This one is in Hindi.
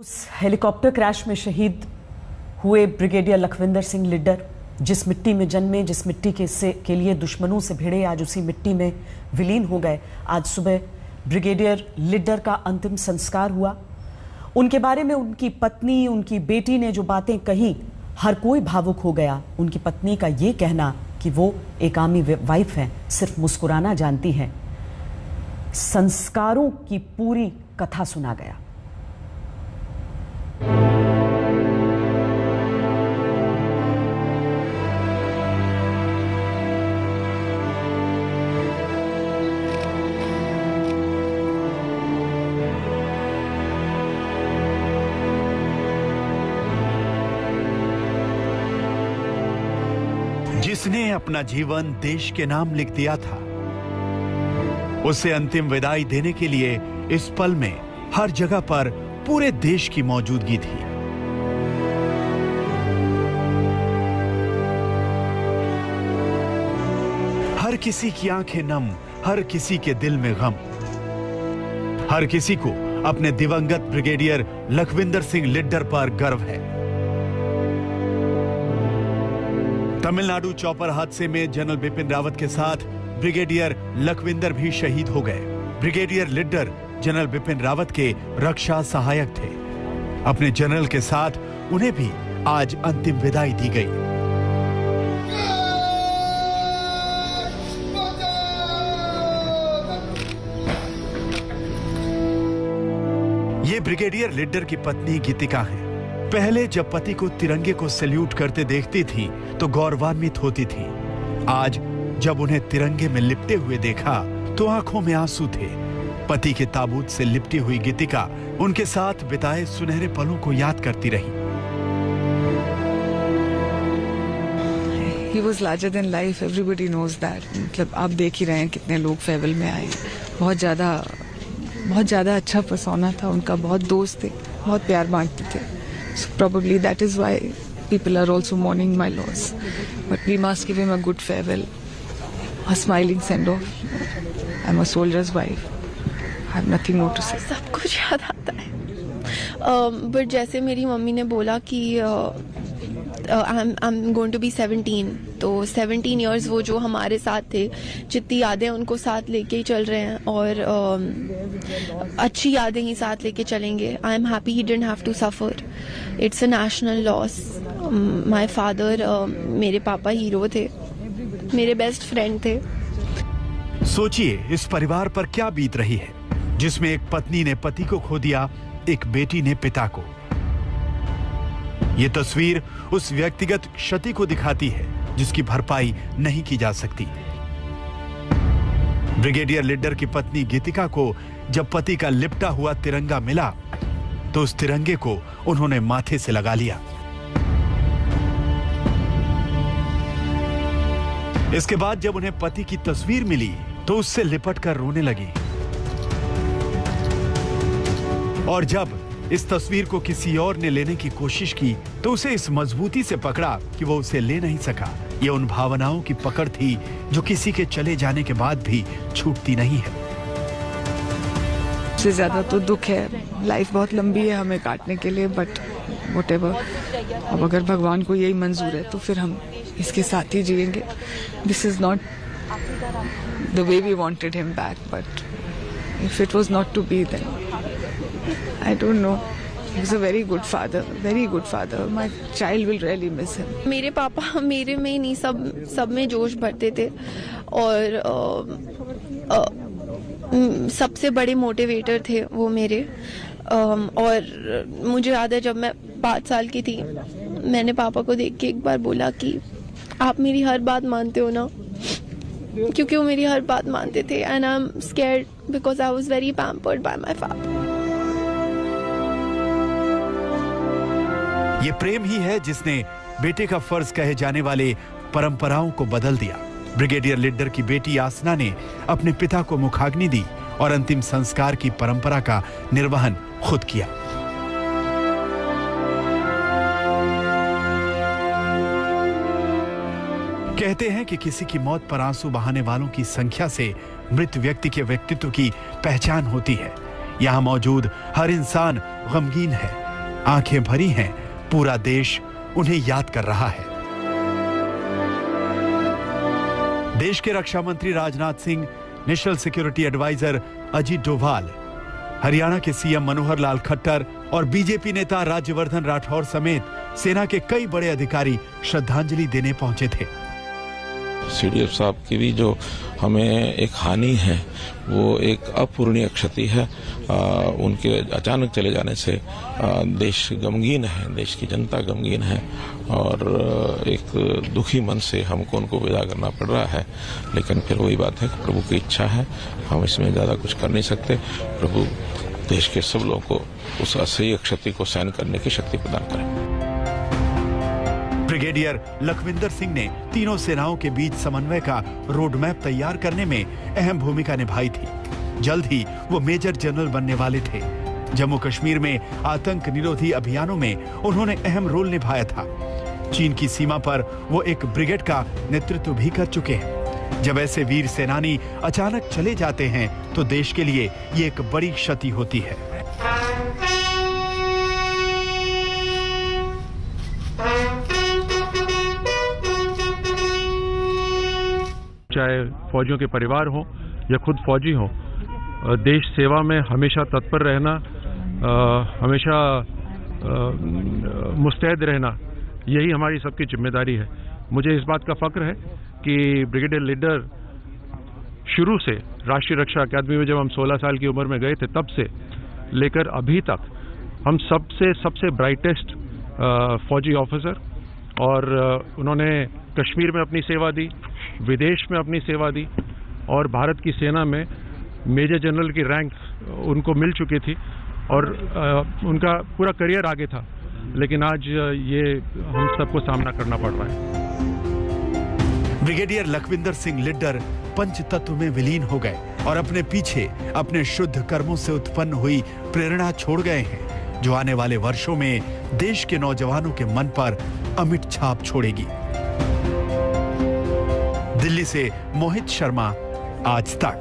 उस हेलीकॉप्टर क्रैश में शहीद हुए ब्रिगेडियर लखविंदर सिंह लिड्डर, जिस मिट्टी में जन्मे, जिस मिट्टी के लिए दुश्मनों से भिड़े, आज उसी मिट्टी में विलीन हो गए। आज सुबह ब्रिगेडियर लिड्डर का अंतिम संस्कार हुआ। उनके बारे में उनकी पत्नी, उनकी बेटी ने जो बातें कही, हर कोई भावुक हो गया। उनकी पत्नी का ये कहना कि वो एक आर्मी वाइफ हैं, सिर्फ मुस्कुराना जानती हैं। संस्कारों की पूरी कथा सुना गया। जिसने अपना जीवन देश के नाम लिख दिया था, उसे अंतिम विदाई देने के लिए इस पल में हर जगह पर पूरे देश की मौजूदगी थी। हर किसी की आंखें नम, हर किसी के दिल में गम। हर किसी को अपने दिवंगत ब्रिगेडियर लखविंदर सिंह लिड्डर पर गर्व है। तमिलनाडु चॉपर हादसे में जनरल बिपिन रावत के साथ ब्रिगेडियर लखविंदर भी शहीद हो गए। ब्रिगेडियर लिड्डर जनरल बिपिन रावत के रक्षा सहायक थे। अपने जनरल के साथ उन्हें भी आज अंतिम विदाई दी गई। ये ब्रिगेडियर लिड्डर की पत्नी गीतिका है। पहले जब पति को तिरंगे को सैल्यूट करते देखती थी तो गौरवान्वित होती थी। आज जब उन्हें तिरंगे में लिपटे हुए देखा तो आंखों में आंसू थे। पति के ताबूत से लिपटी हुई गीतिका उनके साथ बिताए सुनहरे पलों को याद करती रही। He was larger than life, everybody knows that. मतलब आप देख ही रहे हैं कितने लोग फेयरवेल में आए। बहुत ज्यादा अच्छा पर्सोना था उनका, बहुत दोस्त थे, बहुत प्यार बांटते थे। So probably that is why people are also mourning my loss. But we must give him a good farewell, a smiling send-off. I'm a soldier's wife. I have nothing more to say. सब कुछ याद आता है। But जैसे मेरी मम्मी ने बोला कि I'm going to be 17, तो 17 years वो जो हमारे साथ थे, जितनी यादें उनको साथ लेके ही चल रहे हैं और अच्छी यादें ही साथ लेके चलेंगे। I am happy he didn't have to suffer. It's a national loss. My father, मेरे पापा हीरो थे, मेरे बेस्ट फ्रेंड थे। सोचिए इस परिवार पर क्या बीत रही है, जिसमें एक पत्नी ने पति को खो दिया, एक बेटी ने पिता को। ये तस्वीर उस व्यक्तिगत क्षति को दिखाती है जिसकी भरपाई नहीं की जा सकती। ब्रिगेडियर लिड्डर की पत्नी गीतिका को जब पति का लिपटा हुआ तिरंगा मिला तो उस तिरंगे को उन्होंने माथे से लगा लिया। इसके बाद जब उन्हें पति की तस्वीर मिली तो उससे लिपट कर रोने लगी। और जब इस तस्वीर को किसी और ने लेने की कोशिश की तो उसे इस मजबूती से पकड़ा कि वो उसे ले नहीं सका। ये उन भावनाओं की पकड़ थी जो किसी के चले जाने के बाद भी छूटती नहीं है। सबसे ज्यादा तो दुख है। लाइफ बहुत लंबी है हमें काटने के लिए, बट व्हाटएवर, अब अगर भगवान को यही मंजूर है तो फिर हम इसके साथ ही जिएंगे। This is not the way we wanted him back, but if it was not to be then I don't know. He was a very good father, very good father. My child will really miss him. मेरे पापा मेरे में ही नहीं, सब में जोश भरते थे और सबसे बड़े मोटिवेटर थे वो मेरे। और मुझे याद है जब मैं 5 साल की थी, मैंने पापा को देख के एक बार बोला कि आप मेरी हर बात मानते हो ना, क्योंकि वो मेरी हर बात मानते थे। And I'm scared because I was very pampered by my father. ये प्रेम ही है जिसने बेटे का फर्ज कहे जाने वाले परंपराओं को बदल दिया। ब्रिगेडियर लिड्डर की बेटी आसना ने अपने पिता को मुखाग्नि दी और अंतिम संस्कार की परंपरा का निर्वहन खुद किया। कहते हैं कि किसी की मौत पर आंसू बहाने वालों की संख्या से मृत व्यक्ति के व्यक्तित्व की पहचान होती है। यहाँ मौजूद हर इंसान गमगीन है, आंखें भरी हैं, पूरा देश उन्हें याद कर रहा है। देश के रक्षा मंत्री Rajnath Singh, national security adviser Ajit Doval, Haryana के सीएम मनोहर लाल खट्टर और बीजेपी नेता राज्यवर्धन राठौर समेत सेना के कई बड़े अधिकारी श्रद्धांजलि देने पहुंचे थे। सीडीएफ साहब की भी जो हमें एक हानि है वो एक अपूरणीय क्षति है। उनके अचानक चले जाने से देश गमगीन है, देश की जनता गमगीन है और एक दुखी मन से हमको उनको विदा करना पड़ रहा है। लेकिन फिर वही बात है कि प्रभु की इच्छा है, हम इसमें ज़्यादा कुछ कर नहीं सकते। प्रभु देश के सब लोगों को उस असह्य क्षति को सहन करने की शक्ति प्रदान करें। ब्रिगेडियर लखविंदर सिंह ने तीनों सेनाओं के बीच समन्वय का रोड मैप तैयार करने में अहम भूमिका निभाई थी। जल्द ही वो मेजर जनरल बनने वाले थे। जम्मू कश्मीर में आतंक निरोधी अभियानों में उन्होंने अहम रोल निभाया था। चीन की सीमा पर वो एक ब्रिगेड का नेतृत्व भी कर चुके हैं। जब ऐसे वीर सेनानी अचानक चले जाते हैं तो देश के लिए ये एक बड़ी क्षति होती है। चाहे फौजियों के परिवार हो या खुद फौजी हो, देश सेवा में हमेशा तत्पर रहना, हमेशा मुस्तैद रहना, यही हमारी सबकी जिम्मेदारी है। मुझे इस बात का फक्र है कि ब्रिगेडियर लीडर शुरू से राष्ट्रीय रक्षा अकादमी में जब हम 16 साल की उम्र में गए थे तब से लेकर अभी तक हम सबसे ब्राइटेस्ट फौजी ऑफिसर, और उन्होंने कश्मीर में अपनी सेवा दी, विदेश में अपनी सेवा दी और भारत की सेना में मेजर जनरल की रैंक उनको मिल चुकी थी और उनका पूरा करियर आगे था। लेकिन आज ये हम सबको सामना करना पड़ रहा है। ब्रिगेडियर लखविंदर सिंह लिड्डर पंच तत्व में विलीन हो गए और अपने पीछे अपने शुद्ध कर्मों से उत्पन्न हुई प्रेरणा छोड़ गए हैं, जो आने वाले वर्षों में देश के नौजवानों के मन पर अमिट छाप छोड़ेगी। दिल्ली से मोहित शर्मा, आज तक।